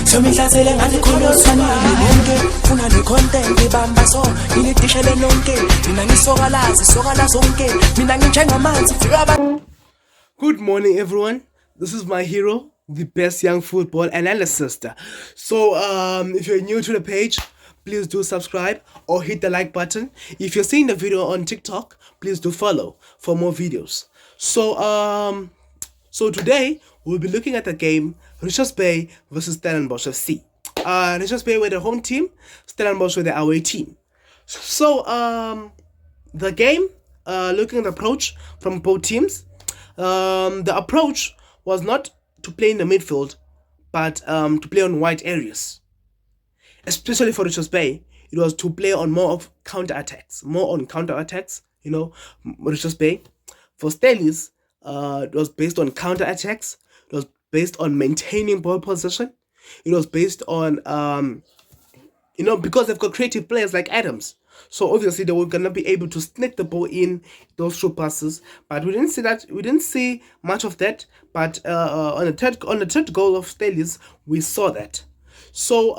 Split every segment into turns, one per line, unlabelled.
So ngithathele ngathi khona usanile bonke funa le content ibamba so ngilidishele nonke mina ngisokalazi sokala zonke mina nginjengamanzi fika abantu.
Good morning, everyone. This is my hero, the best young football analyst. So, if you're new to the page, please do subscribe or hit the like button. If you're seeing the video on TikTok, please do follow for more videos. So today we'll be looking at the game Richards Bay versus Stellenbosch FC. Richards Bay were the home team, Stellenbosch were the away team. So, the game, looking at the approach from both teams. The approach was not to play in the midfield, but to play on wide areas. Especially for Richards Bay, it was to play on more counter-attacks. You know, Richards Bay. For Stellies, it was based on counter-attacks. It was based on maintaining ball possession. It was based on, because they've got creative players like Adams. So obviously they were gonna be able to sneak the ball in those through passes, but we didn't see that. We didn't see much of that. But on the third goal of Stellies, we saw that. So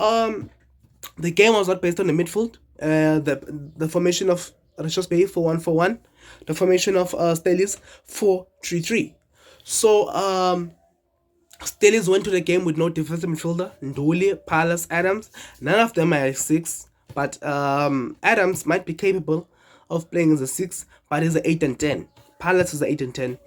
the game was not based on the midfield. The formation of Richards Bay 4-1-4-1, the formation of Stellies 4-3-3. So Stellies went to the game with no defensive midfielder. Nduli, Palace, Adams. None of them are 6. But Adams might be capable of playing as a 6, but he's an 8 and 10. Palace is an 8 and 10.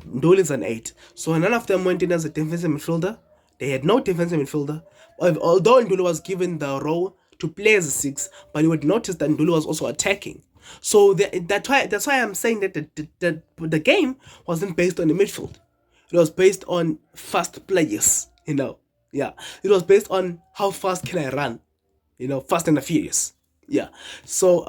Ndoli is an 8. So none of them went in as a defensive midfielder. They had no defensive midfielder. Although Ndoli was given the role to play as a 6, but you would notice that Ndoli was also attacking. So that's why I'm saying that the game wasn't based on the midfield. It was based on fast players, Yeah. It was based on how fast can I run. Fast and furious. Yeah. So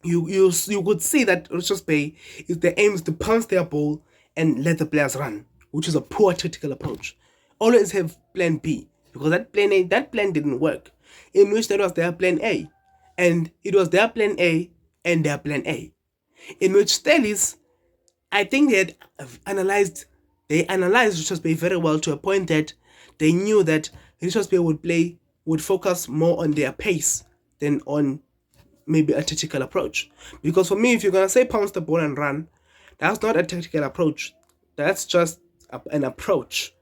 you could see that Richards Bay is their aim is to pounce their ball and let the players run, which is a poor tactical approach. Always have plan B, because that plan didn't work. In which that was their plan A. And it was their plan A and their plan A. In which Stellies, I think they analyzed Richards Bay very well to a point that they knew that Richards Bay would focus more on their pace than on maybe a tactical approach. Because for me, if you're going to say pounce the ball and run, that's not a tactical approach. That's just an approach,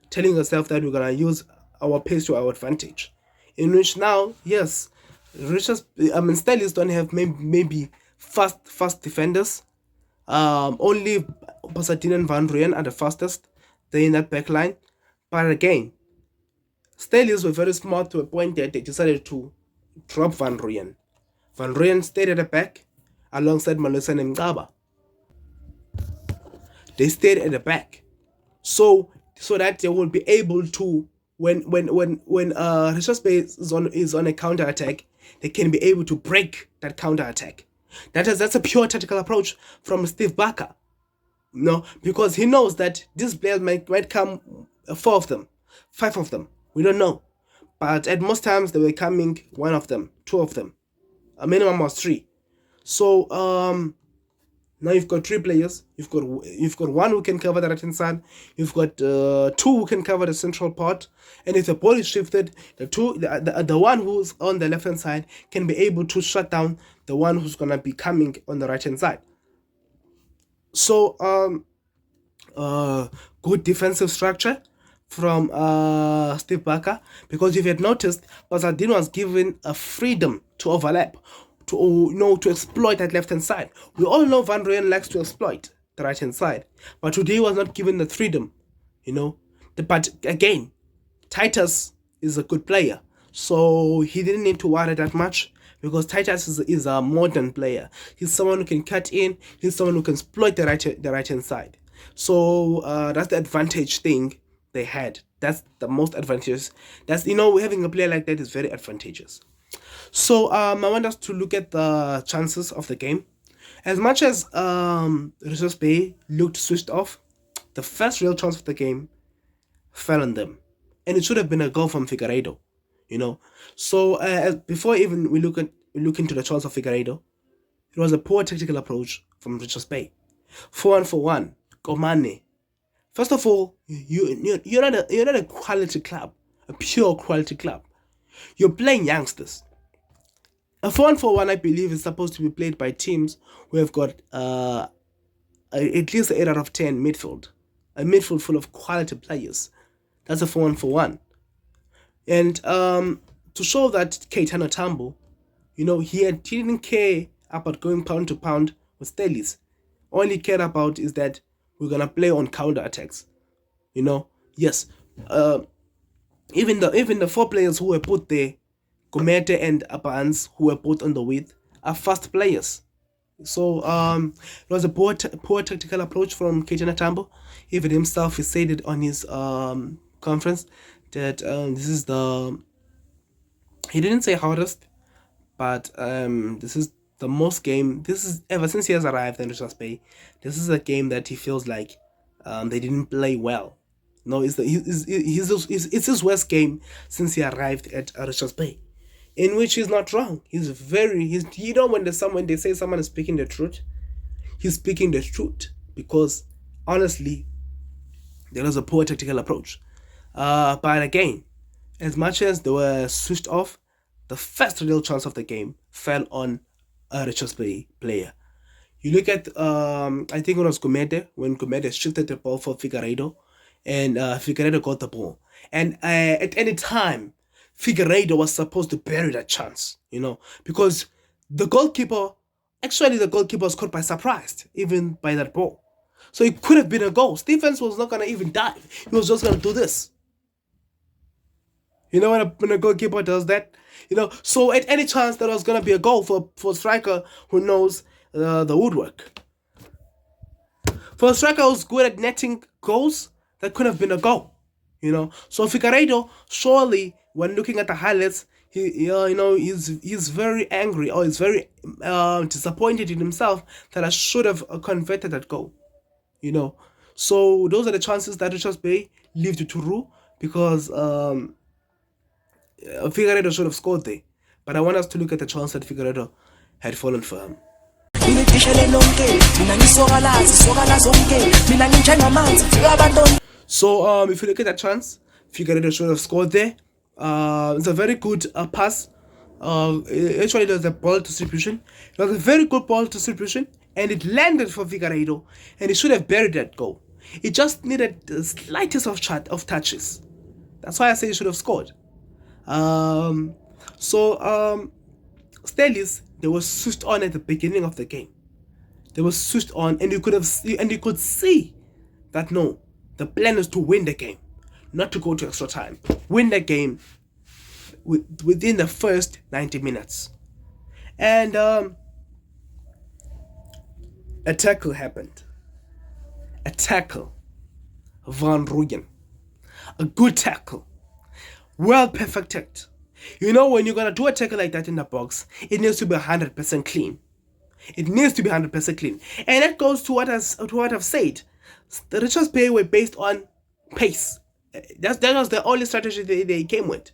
telling yourself that we're going to use our pace to our advantage. In which now, yes, Stellies don't have maybe fast defenders. Only Pasadena and Van Rooyen are the fastest. They're in that back line. But again, Stellies were very smart to a point that they decided to drop Van Rooyen. Van Rooyen stayed at the back alongside Malusi and Mgaba. They stayed at the back, so that they will be able to, when Richards Bay is on a counter attack, they can be able to break that counter attack. That's a pure tactical approach from Steve Barker. Because he knows that these players might come 4 of them, 5 of them. We don't know, but at most times they were coming 1 of them, 2 of them, a minimum was 3. So now you've got 3 players. You've got 1 who can cover the right hand side. You've got 2 who can cover the central part. And if the ball is shifted, the one who's on the left hand side can be able to shut down the one who's gonna be coming on the right hand side. So good defensive structure from Steve Barker, because if you had noticed, Pasadena was given a freedom to overlap, to exploit that left hand side. We all know Van Rooyen likes to exploit the right hand side, but today he was not given the freedom, But again, Titus is a good player, so he didn't need to worry that much, because Titus is a modern player. He's someone who can cut in. He's someone who can exploit the right hand side. So that's the advantage thing they had. That's the most advantageous. That's having a player like that is very advantageous. So I want us to look at the chances of the game. As much as Richards Bay looked switched off, the first real chance of the game fell on them, and it should have been a goal from Figueiredo. So before even we look into the chance of Figueiredo, it was a poor tactical approach from Richards Bay. 4-1-4-1, Komane, First of all, you're not a quality club, a pure quality club. You're playing youngsters. A 4-1, I believe, is supposed to be played by teams who have got at least 8 out of 10 midfield. A midfield full of quality players. That's a 4-1. And to show that Keitana Tambo, he didn't care about going pound to pound with Stelis. All he cared about is that we're gonna play on counter attacks. Yes. Uh, even the four players who were put there, Gomete and Abans, who were both on the width, are fast players. So it was a poor tactical approach from Keitana Tambo. Even himself, he said it on his conference that this is the, he didn't say hardest, but this is the most game. This is ever since he has arrived in Richards Bay. This is a game that he feels like they didn't play well. No, it's his worst game since he arrived at Richards Bay, in which he's not wrong. When there's someone, they say someone is speaking the truth, he's speaking the truth, because honestly, there was a poor tactical approach. But again, as much as they were switched off, the first real chance of the game fell on a Richards Bay player. You look at, I think it was Gomede, when Gomede shifted the ball for Figueiredo, and Figueiredo got the ball. And at any time, Figueiredo was supposed to bury that chance, because the goalkeeper was caught by surprise, even by that ball. So it could have been a goal. Stephens was not going to even dive. He was just going to do this. When a goalkeeper does that? So at any chance there was going to be a goal for a striker who knows the woodwork. For a striker who's good at netting goals, that could have been a goal. So Figueiredo, surely, when looking at the highlights, he's very angry, or he's very disappointed in himself that I should have converted that goal. So those are the chances that Richards Bay leave to Rue, because Figueiredo should have scored there. But I want us to look at the chance that Figueiredo had fallen for him. So if you look at that chance, Figueiredo should have scored there. It's a very good pass. Actually, it was a ball distribution. It was a very good ball distribution, and it landed for Figueiredo, and he should have buried that goal. It just needed the slightest of touches. That's why I say he should have scored. Stelis, they were switched on at the beginning of the game. They were switched on, and you could see that no, the plan is to win the game, not to go to extra time. Win the game within the first 90 minutes. And a tackle happened. A tackle. Van Rooyen. A good tackle. Well perfected. When you're going to do a tackle like that in the box, it needs to be 100% clean. It needs to be 100% clean. And that goes to what I've said. The Richards Bay were based on pace. That was the only strategy they came with.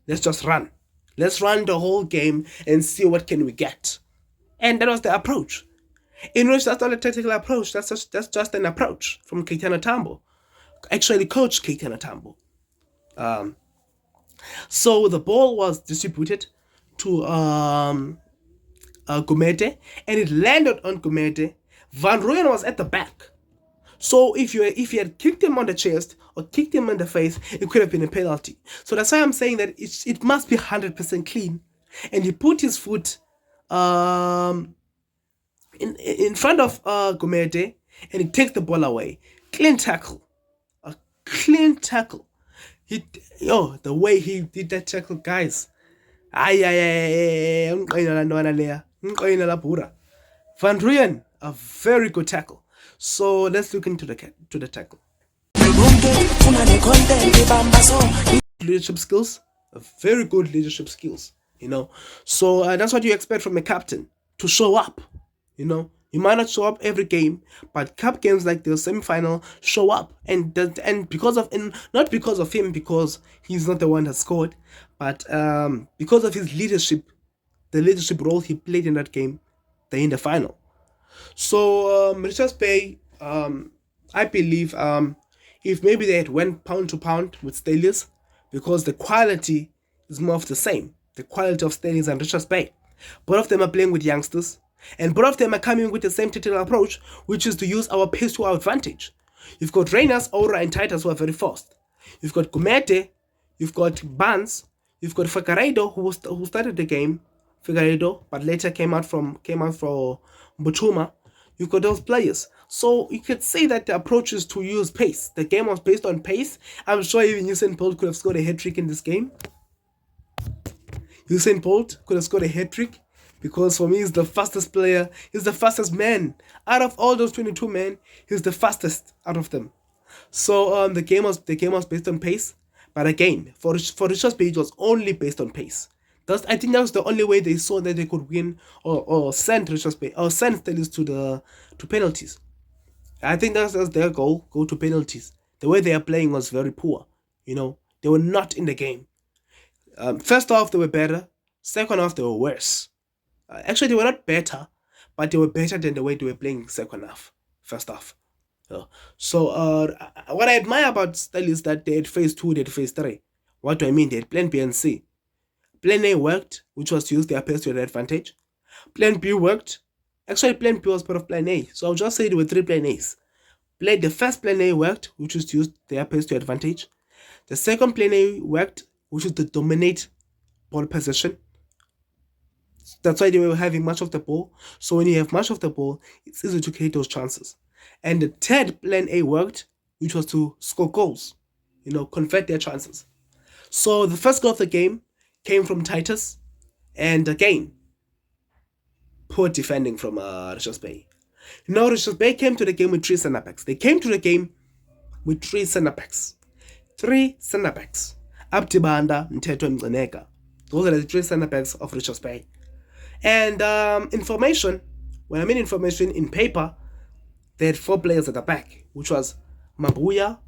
Let's just run. Let's run the whole game and see what can we get. And that was the approach. In which that's not a tactical approach. That's just an approach from Keitana Tambo. Actually, Coach Keitana Tambo. So the ball was distributed to Gomete, and it landed on Gomete. Van Rooyen was at the back. So if you had kicked him on the chest or kicked him in the face, it could have been a penalty. So that's why I'm saying that it must be 100% clean. And he put his foot in front of Gomete, and he takes the ball away. Clean tackle. A clean tackle. The way he did that tackle, guys. Van Rooyen, a very good tackle. So let's look into the tackle. Leadership skills, a very good leadership skills. So that's what you expect from a captain, to show up. You might not show up every game, but cup games like the semi-final show up, and not because of him, because he's not the one that scored, but because of his leadership, the leadership role he played in that game, in the final. So Richards Bay, I believe if maybe they had went pound to pound with Stelios, because the quality is more of the same. The quality of Stelios and Richards Bay. Both of them are playing with youngsters, and both of them are coming with the same tactical approach, which is to use our pace to our advantage. You've got Reiners, Aura, and Titus who are very fast. You've got Gumete, you've got Barnes, you've got Figueiredo who started the game, Figueiredo, but later came out for Mbutuma. You've got those players. So you could say that the approach is to use pace. The game was based on pace. I'm sure even Usain Bolt could have scored a hat-trick in this game. Usain Bolt could have scored a hat-trick, because for me he's the fastest player. He's the fastest man. Out of all those 22 men, he's the fastest out of them. So the game was based on pace. But again, for Richards Bay, it was only based on pace. I think that was the only way they saw that they could win or send Richards Bay or send Stelios to penalties. I think that's their goal, go to penalties. The way they are playing was very poor. They were not in the game. First half, they were better. Second half, they were worse. Actually, they were not better, but they were better than the way they were playing second half, first half. So what I admire about Stelios is that they had phase 2, they had phase 3. What do I mean? They had plan B and C. Plan A worked, which was to use their pace to their advantage. Plan B worked. Actually, Plan B was part of Plan A. So I'll just say there were 3 Plan A's. The first Plan A worked, which was to use their pace to advantage. The second Plan A worked, which was to dominate ball possession. That's why they were having much of the ball. So when you have much of the ball, it's easy to create those chances. And the third Plan A worked, which was to score goals. Convert their chances. So the first goal of the game came from Titus, and again, poor defending from Richards Bay. Richards Bay came to the game with 3 center backs. They came to the game with 3 center backs. 3 center backs. Abdibanda, Mteto, and Mzeneka. Those are the 3 center backs of Richards Bay. And information, when I mean information in paper, they had 4 players at the back, which was Mabuya,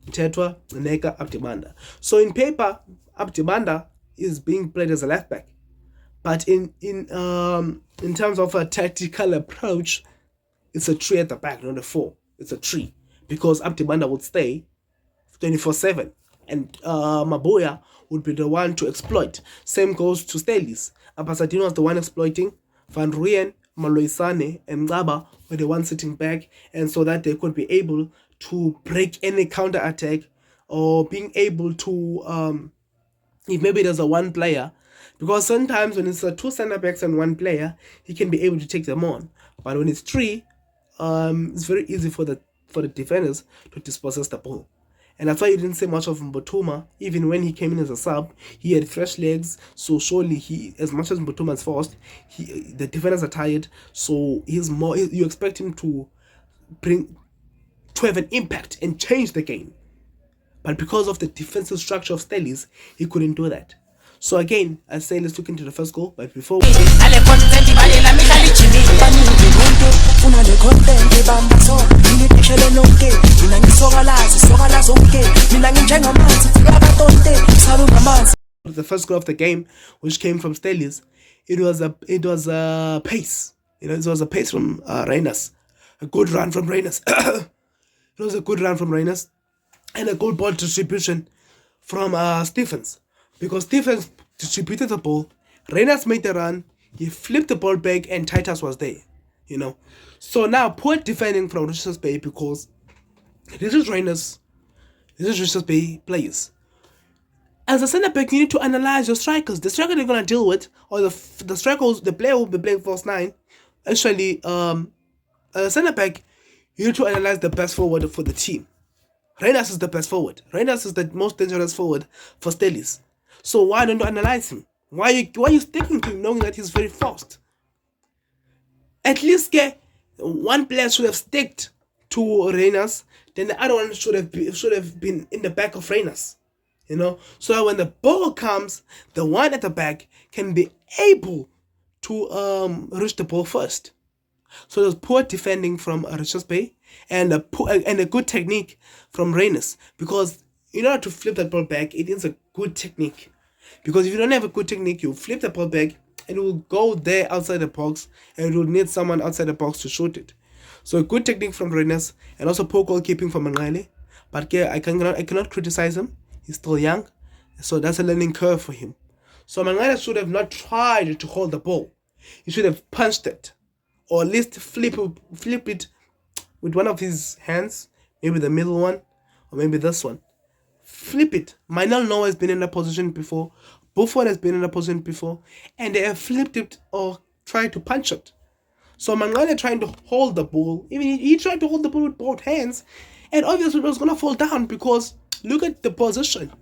Mtetwa, Mzeneka, Abdibanda. So in paper, Abdibanda is being played as a left back, but in terms of a tactical approach, it's a 3 at the back, not a 4. It's a 3, because Abdibanda would stay 24/7, and Mabuya would be the one to exploit. Same goes to Stelios. Abasadino was the one exploiting. Van Rooyen, Maloisane, and Ngaba were the ones sitting back, and so that they could be able to break any counter attack, or being able to if maybe there's a 1 player, because sometimes when it's 2 center backs and 1 player, he can be able to take them on. But when it's 3, it's very easy for the defenders to dispossess the ball. And that's why you didn't see much of Mbutuma. Even when he came in as a sub, he had fresh legs. So surely as much as Mbutuma is fast, the defenders are tired. So you expect him to have an impact and change the game. But because of the defensive structure of Stelios, he couldn't do that. So again, I say let's look into the first goal. But before we the first goal of the game, which came from Stelios, it was a pace. It was a pace from Reiners. A good run from Reiners. It was a good run from Reiners. And a good ball distribution from Stephens. Because Stephens distributed the ball, Reiners made the run, he flipped the ball back, and Titus was there. So now poor defending from Richards Bay, because this is Richards Bay players. As a centre back, you need to analyze your strikers. The striker they're gonna deal with, or the player who will be playing false 9. Actually, as a centre back, you need to analyze the best forward for the team. Reiners is the best forward. Reiners is the most dangerous forward for Stelios. So why don't you analyze him? Why are you sticking to him knowing that he's very fast? At least get one player should have sticked to Reiners, then the other one should have been in the back of Reiners. So that when the ball comes, the one at the back can be able to reach the ball first. So there's poor defending from Richards Bay and a good technique from Reiners, because in order to flip that ball back, it needs a good technique. Because if you don't have a good technique, you flip the ball back and it will go there outside the box, and it will need someone outside the box to shoot it. So a good technique from Reiners, and also poor goalkeeping from Mangali. But yeah, I cannot criticize him. He's still young, so that's a learning curve for him. So Mangala should have not tried to hold the ball. He should have punched it, or at least flip it with one of his hands, maybe the middle one, or maybe this one. Flip it. Manuel Neuer has been in that position before. Buffon has been in that position before, and they have flipped it or tried to punch it. So Mangala trying to hold the ball, even he tried to hold the ball with both hands, and obviously it was gonna fall down because look at the position,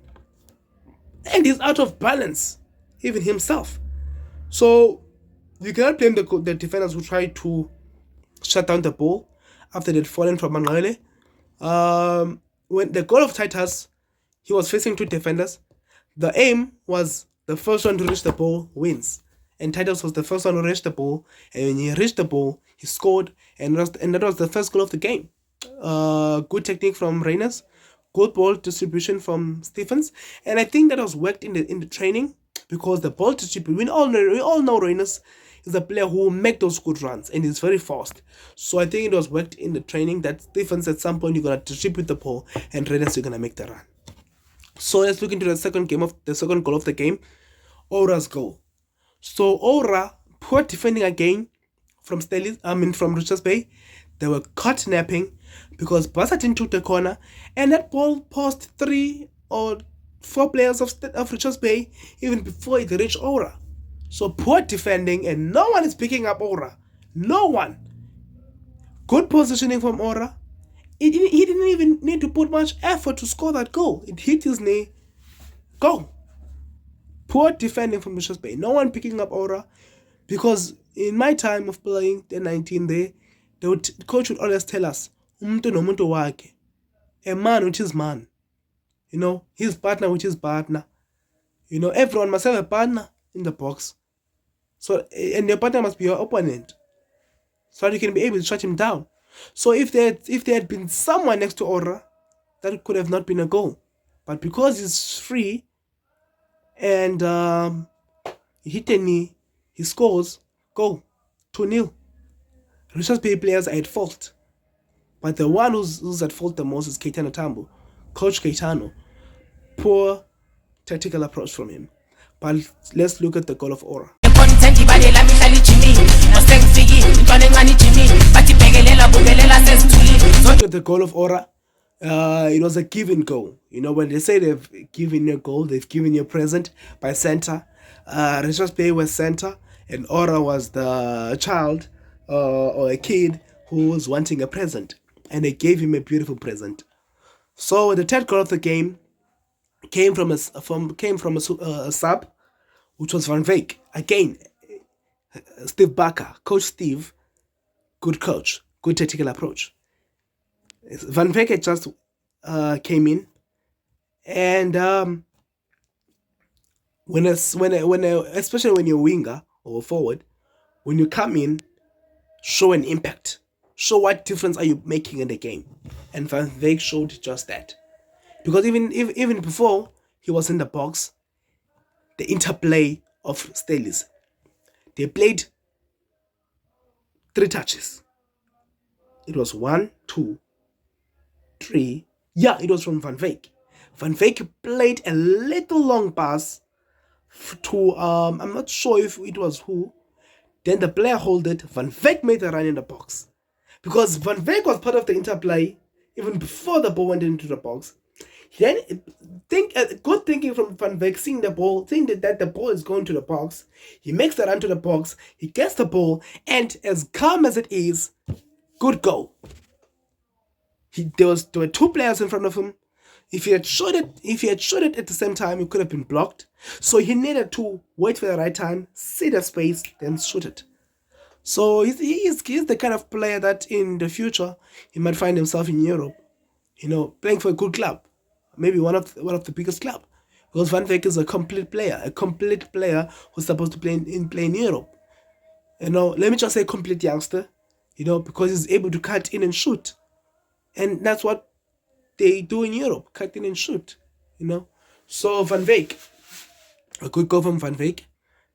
and he's out of balance, even himself. So you cannot blame the defenders who tried to shut down the ball after they'd fallen from Mangala. When the goal of Titus, he was facing two defenders. The aim was the first one to reach the ball wins. And Titus was the first one to reach the ball. And when he reached the ball, he scored. And that was the first goal of the game. Good technique from Reyners. Good ball distribution from Stephens. And I think that was worked in the training. Because the ball distribution, we all know Reyners is a player who will make those good runs. And he's very fast. So I think it was worked in the training that Stephens at some point you're going to distribute the ball. And Reyners you're going to make the run. So let's look into the second goal of the game, Aura's goal. So Aura, poor defending again from Richards Bay. They were caught napping because Bassatin took the corner and that ball passed 3 or 4 players of Richards Bay even before it reached Aura. So poor defending and no one is picking up Aura. No one. Good positioning from Aura. He didn't even need to put much effort to score that goal. It hit his knee. Goal. Poor defending from Richards Bay. No one picking up Aura. Because in my time of playing the 19 there, the coach would always tell us, umuntu nomuntu wake. A man with his man. You know, his partner with his partner. You know, everyone must have a partner in the box. So, and your partner must be your opponent. So that you can be able to shut him down. So if there had been someone next to Aura, that could have not been a goal. But because he's free and he hit a knee, he scores, goal, 2-0. Richards Bay players are at fault. But the one who's at fault the most is Keitano Tambo. Coach Keitano. Poor tactical approach from him. But let's look at the goal of Aura. Look at the goal of Aura. It was a given goal. You know, when they say they've given you a goal, they've given you a present by center. Richards Bay was center, and Aura was the child or a kid who was wanting a present, and they gave him a beautiful present. So the third goal of the game came from a sub, which was Van Veek. Again, Steve Barker, Coach Steve, good coach, good tactical approach. Van Veek just came in, and especially when you're a winger or a forward, when you come in, show an impact, show what difference are you making in the game, and Van Veek showed just that. Because even before he was in the box, the interplay of Stelis, they played 3 touches. It was 1, 2, 3. Yeah, it was from Van Veek. Van Veek played a little long pass to I'm not sure if it was who. Then the player held it. Van Veek made the run in the box. Because Van Veek was part of the interplay even before the ball went into the box. Then good thinking from Van Veek, seeing the ball, seeing that the ball is going to the box. He makes the run to the box. He gets the ball, and as calm as it is, good goal. There were 2 players in front of him. If he had shot it at the same time, it could have been blocked. So he needed to wait for the right time, see the space, then shoot it. So he's the kind of player that in the future he might find himself in Europe, you know, playing for a good club, maybe one of the biggest club, because Van Veek is a complete player who's supposed to play in Europe. You know, let me just say complete youngster, you know, because he's able to cut in and shoot. And that's what they do in Europe, cut in and shoot, you know. So Van Veek, a good goal from Van Veek.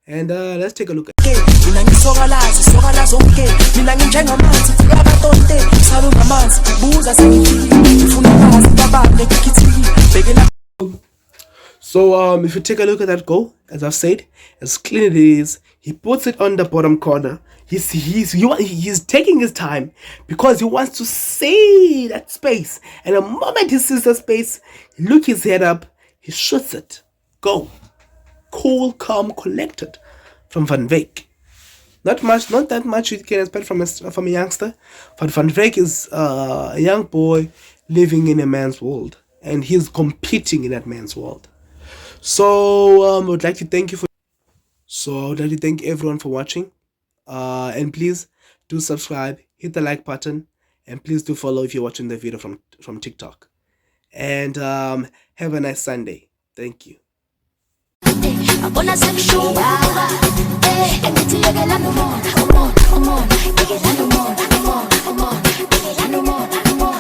And let's take a look at it.
mina ngisokala zonke mina nginjengamanzi yabatonte sabe ngamanzi buza sengifiki ngifuna ukwazi babane kikhithiki bhekela.
So if you take a look at that goal, as I've said, as clean it is, he puts it on the bottom corner. He's taking his time because he wants to see that space. And the moment he sees the space, he looks his head up, he shoots it. Goal. Cool, calm, collected from Van Veek. Not that much you can expect from a youngster, but Van Veek is a young boy living in a man's world, and he's competing in that man's world. So I would like to thank everyone for watching, and please do subscribe, hit the like button, and please do follow if you're watching the video from TikTok. And have a nice Sunday. Thank you.
Come on,